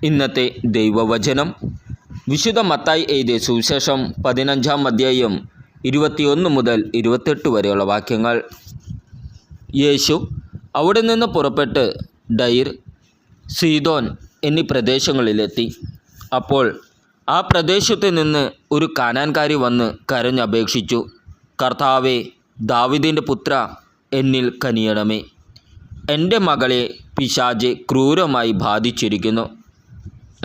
ഇന്നത്തെ ദൈവവചനം വിശുദ്ധ മത്തായി എഴുതിയ സുവിശേഷം 15-ാം അധ്യായം 21 മുതൽ 28 വരെയുള്ള വാക്യങ്ങൾ. യേശു അവിടെ നിന്ന് പുറപ്പെട്ട് ഡൈർ, സീദോൻ എന്നീ പ്രദേശങ്ങളിലെത്തി. അപ്പോൾ ആ പ്രദേശത്ത് നിന്ന് ഒരു കാനാൻകാരി വന്ന് കരഞ്ഞപേക്ഷിച്ചു, കർത്താവേ, ദാവീദിൻ്റെ പുത്ര, എന്നിൽ കനിയണമേ. എൻ്റെ മകളെ പിശാച് ക്രൂരമായി ബാധിച്ചിരിക്കുന്നു.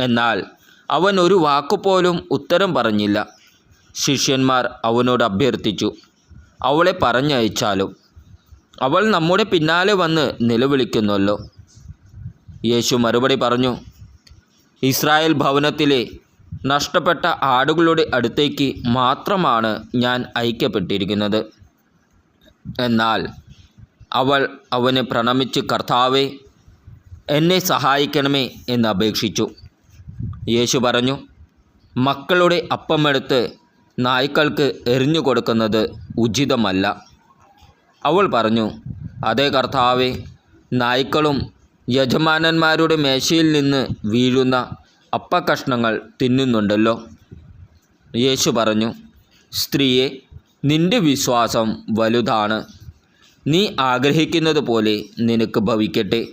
എന്നാൽ അവൻ ഒരു വാക്കുപോലും ഉത്തരം പറഞ്ഞില്ല. ശിഷ്യന്മാർ അവനോട് അഭ്യർത്ഥിച്ചു, അവളെ പറഞ്ഞയച്ചാലും, അവൾ നമ്മുടെ പിന്നാലെ വന്ന് നിലവിളിക്കുന്നുവല്ലോ. യേശു മറുപടി പറഞ്ഞു, ഇസ്രായേൽ ഭവനത്തിലെ നഷ്ടപ്പെട്ട ആടുകളുടെ അടുത്തേക്ക് മാത്രമാണ് ഞാൻ അയക്കപ്പെട്ടിരിക്കുന്നത്. എന്നാൽ അവൾ അവനെ പ്രണമിച്ച്, കർത്താവേ, എന്നെ സഹായിക്കണമേ എന്ന് അപേക്ഷിച്ചു. യേശു പറഞ്ഞു, മക്കളുടെ അപ്പമെടുത്ത് നായ്ക്കൾക്ക് എറിഞ്ഞു കൊടുക്കുന്നത് ഉചിതമല്ല. അവൾ പറഞ്ഞു, അതേ കർത്താവേ, നായ്ക്കളും യജമാനന്മാരുടെ മേശയിൽ നിന്ന് വീഴുന്ന അപ്പക്കഷ്ണങ്ങൾ തിന്നുന്നുണ്ടല്ലോ. യേശു പറഞ്ഞു, സ്ത്രീയെ, നിൻ്റെ വിശ്വാസം വലുതാണ്. നീ ആഗ്രഹിക്കുന്നത് പോലെ നിനക്ക് ഭവിക്കട്ടെ.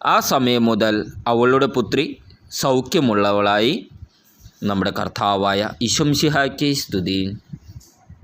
ആ സമയം മുതൽ അവളുടെ പുത്രി സൗഖ്യമുള്ളവളായി. നമ്മുടെ കർത്താവായ ഈശോ മിശിഹായ്ക്ക് സ്തുതി.